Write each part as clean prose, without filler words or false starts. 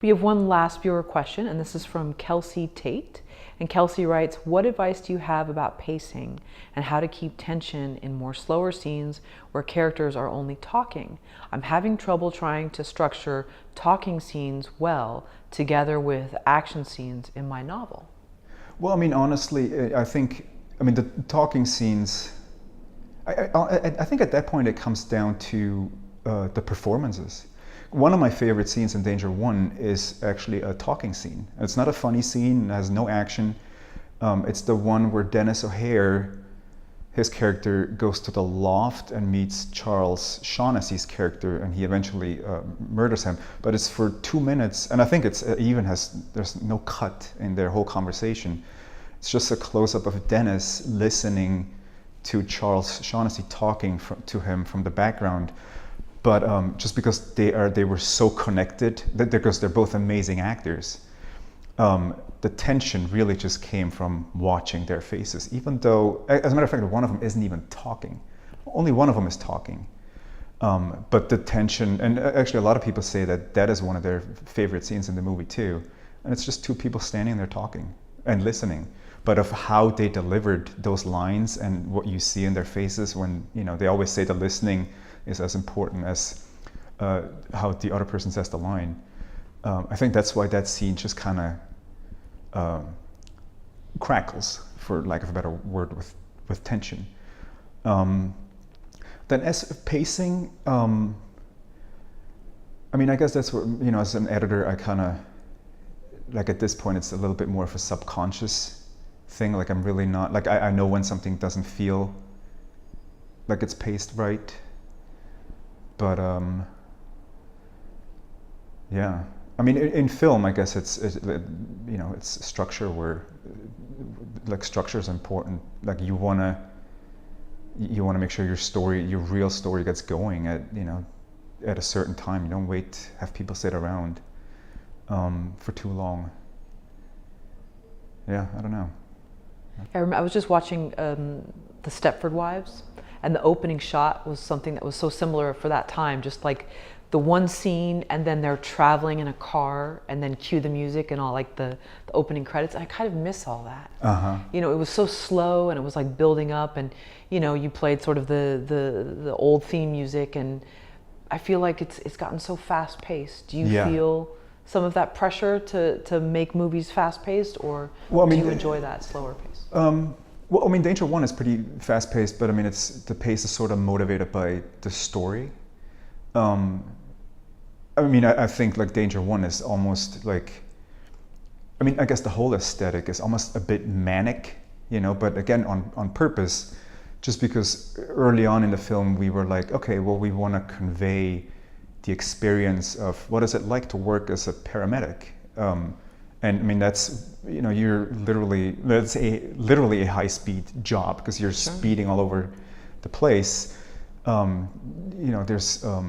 We have one last viewer question, and this is from Kelsey Tate. And Kelsey writes, what advice do you have about pacing and how to keep tension in more slower scenes where characters are only talking? I'm having trouble trying to structure talking scenes well together with action scenes in my novel. Well, I mean, honestly, the talking scenes, I think at that point it comes down to the performances. One of my favorite scenes in Danger One is actually a talking scene. It's not a funny scene, it has no action. It's the one where Dennis O'Hare, his character, goes to the loft and meets Charles Shaughnessy's character, and he eventually murders him. But it's for 2 minutes, and I think there's no cut in their whole conversation. It's just a close-up of Dennis listening to Charles Shaughnessy talking to him from the background. But just because they were so connected, because they're both amazing actors, the tension really just came from watching their faces. Even though, as a matter of fact, one of them isn't even talking. Only one of them is talking. But the tension, and actually a lot of people say that is one of their favorite scenes in the movie too. And it's just two people standing there talking and listening. But of how they delivered those lines and what you see in their faces when, they always say the listening is as important as how the other person says the line. I think that's why that scene just kind of crackles, for lack of a better word, with tension. Then as pacing, I guess that's what, as an editor, I kind of, like at this point, it's a little bit more of a subconscious thing. Like I'm really not, like I know when something doesn't feel like it's paced right. But yeah, in film, I guess it's structure where, like, structure is important. Like you wanna make sure your real story gets going at a certain time. You don't have people sit around for too long. Yeah, I don't know. I was just watching the Stepford Wives, and the opening shot was something that was so similar for that time, just like the one scene, and then they're traveling in a car, and then cue the music and all, like the opening credits. I kind of miss all that. Uh-huh. It was so slow, and it was like building up, and you played sort of the old theme music, and I feel like it's gotten so fast paced. Do you feel some of that pressure to make movies fast paced, or do you enjoy that slower pace? Danger One is pretty fast paced, but the pace is sort of motivated by the story. I think like Danger One is almost like, I guess the whole aesthetic is almost a bit manic, but again on purpose, just because early on in the film we were like, okay, well, we want to convey the experience of what is it like to work as a paramedic. And that's, you're literally a high-speed job because you're speeding all over the place. There's a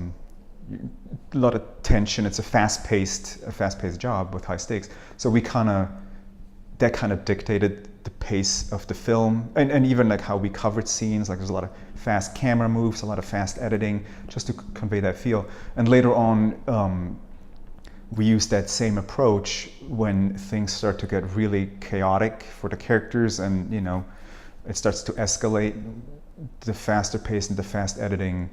lot of tension. It's a fast-paced job with high stakes. So that kind of dictated the pace of the film, and even like how we covered scenes. Like there's a lot of fast camera moves, a lot of fast editing, just to convey that feel. And later on, we use that same approach when things start to get really chaotic for the characters, and it starts to escalate. The faster pace and the fast editing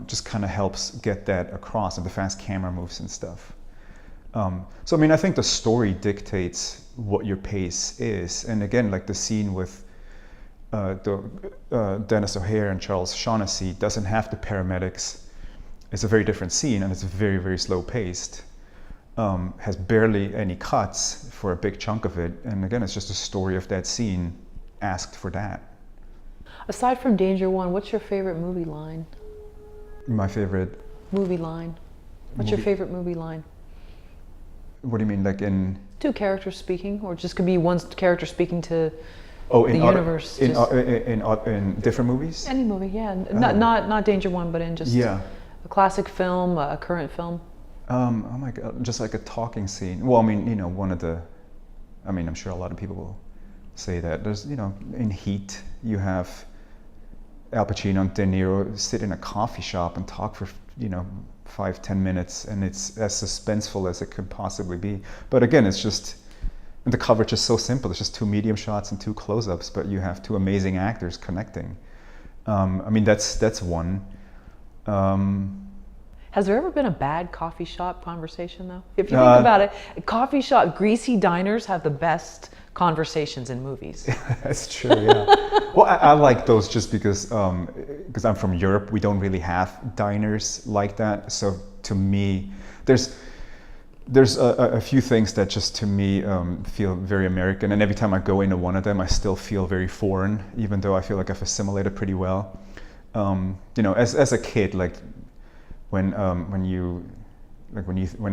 just kind of helps get that across, and the fast camera moves and stuff. I think the story dictates what your pace is. And again, like the scene with Dennis O'Hare and Charles Shaughnessy doesn't have the paramedics. It's a very different scene, and it's very, very slow paced. Has barely any cuts for a big chunk of it. And again, it's just a story of that scene asked for that. Aside from Danger One, what's your favorite movie line? My favorite movie line. What's your favorite movie line? What do you mean, like in? Two characters speaking, or just could be one character speaking to the universe. In different movies? Any movie, yeah. Not Danger One, but in just a classic film, a current film. Oh my God, just like a talking scene. Well, one of the, I'm sure a lot of people will say that. There's, in Heat, you have Al Pacino and De Niro sit in a coffee shop and talk for, 5-10 minutes, and it's as suspenseful as it could possibly be. But again, it's just, and the coverage is so simple. It's just 2 medium shots and 2 close-ups, but you have 2 amazing actors connecting. I mean, that's one. Has there ever been a bad coffee shop conversation, though? If you think about it, coffee shop, greasy diners have the best conversations in movies. That's true, yeah. Well, I like those just because I'm from Europe. We don't really have diners like that. So to me, there's a few things that just to me feel very American. And every time I go into one of them, I still feel very foreign, even though I feel like I've assimilated pretty well. You know, as a kid, like when I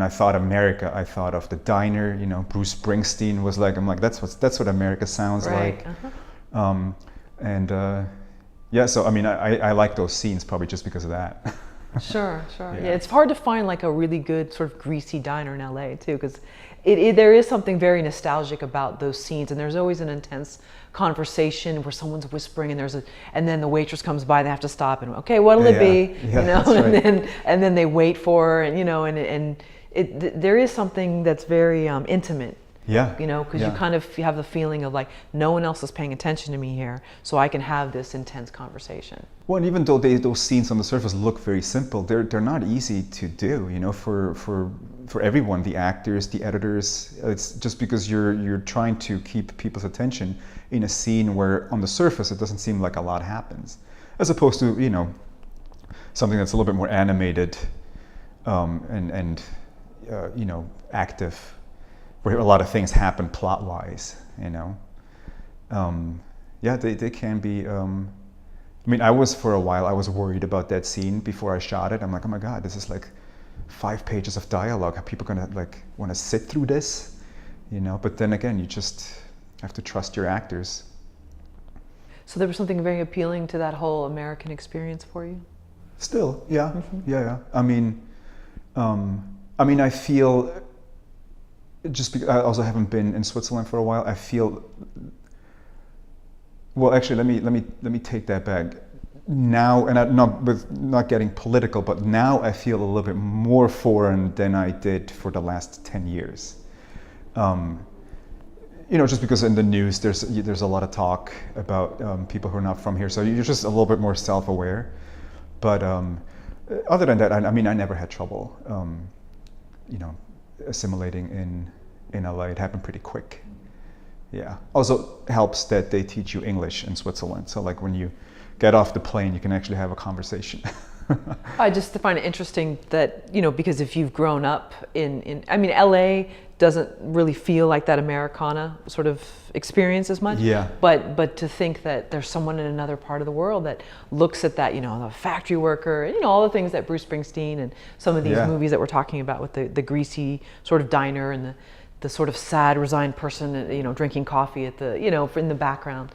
thought America, I thought of the diner. You know, Bruce Springsteen was like, I'm like, that's what America sounds Right. like. Yeah, so I mean, I like those scenes probably just because of that. Sure. Yeah. Yeah, it's hard to find like a really good sort of greasy diner in LA too, because there is something very nostalgic about those scenes, and there's always an intense conversation where someone's whispering, and then the waitress comes by, and they have to stop and, okay, what'll it be? Yeah, you know, that's right. and then they wait for her, and you know, and there is something that's very intimate. Yeah. You know, because yeah. you kind of have the feeling of like, no one else is paying attention to me here, so I can have this intense conversation. Well, and even though those scenes on the surface look very simple, they're not easy to do. You know, for everyone, the actors, the editors. It's just because you're trying to keep people's attention in a scene where on the surface it doesn't seem like a lot happens, as opposed to, you know, something that's a little bit more animated and you know, active, where a lot of things happen plot-wise, you know. Yeah, they can be. I mean, for a while, I was worried about that scene before I shot it. I'm like, oh my God, this is like 5 pages of dialogue. Are people gonna like want to sit through this? You know, but then again, you just have to trust your actors. So there was something very appealing to that whole American experience for you? Still, yeah, yeah. I mean, I feel, just because I also haven't been in Switzerland for a while, I feel. Well, actually, let me take that back. Now, and not getting political, but now I feel a little bit more foreign than I did for the last 10 years. You know, just because in the news there's a lot of talk about people who are not from here, so you're just a little bit more self-aware. But other than that, I mean, I never had trouble, you know, assimilating in LA. It happened pretty quick. Yeah. Also helps that they teach you English in Switzerland. So like when you get off the plane, you can actually have a conversation. I just find it interesting that, you know, because if you've grown up I mean, LA doesn't really feel like that Americana sort of experience as much. Yeah. But to think that there's someone in another part of the world that looks at that, you know, the factory worker, you know, all the things that Bruce Springsteen and some of these movies that we're talking about with the greasy sort of diner and the sort of sad, resigned person, you know, drinking coffee at the, you know, in the background,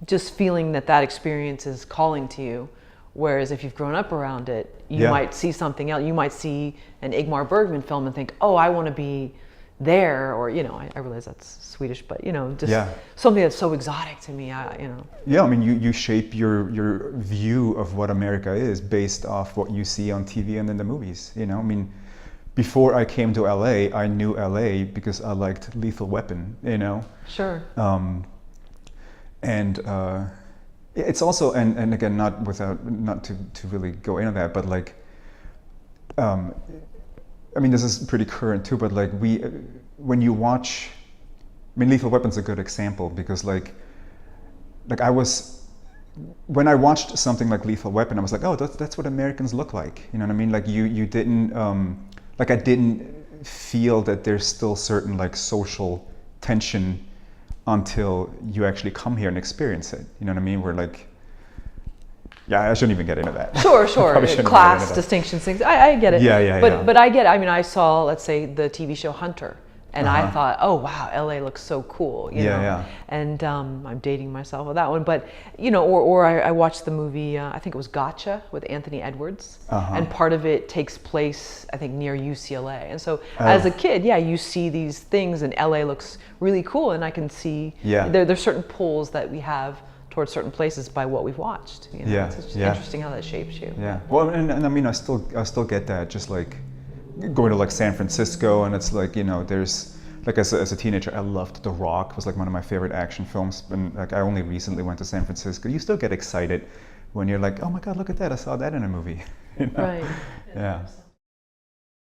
just feeling that experience is calling to you. Whereas if you've grown up around it, you might see something else. You might see an Ingmar Bergman film and think, oh, I want to be there. Or, you know, I realize that's Swedish, but, you know, just something that's so exotic to me, you know. Yeah, I mean, you shape your view of what America is based off what you see on TV and in the movies, you know. I mean, before I came to LA, I knew LA because I liked Lethal Weapon, you know. Sure. It's also, and again, not to really go into that, but like, I mean, this is pretty current too, but like when you watch, I mean, Lethal Weapon's a good example because like when I watched something like Lethal Weapon, I was like, oh, that's what Americans look like. You know what I mean? Like you didn't, like I didn't feel that there's still certain like social tension until you actually come here and experience it. You know what I mean? We're like, yeah, I shouldn't even get into that. Sure. Class distinctions, things. I get it. Yeah. But I get it. I mean, I saw, let's say, the TV show Hunter, and I thought, oh wow, LA looks so cool. You know? Yeah. And I'm dating myself with that one, but you know, or I watched the movie. I think it was Gotcha with Anthony Edwards, and part of it takes place, I think, near UCLA. And so, as a kid, you see these things, and LA looks really cool, and I can see there's certain pulls that we have towards certain places by what we've watched. You know? Yeah, It's just yeah. interesting how that shapes you. Yeah. Well, and I mean, I still get that. Just like going to like San Francisco, and it's like, you know, there's like as a teenager, I loved The Rock. It was like one of my favorite action films. And like I only recently went to San Francisco. You still get excited when you're like, oh my God, look at that! I saw that in a movie. You know? Right. Yeah.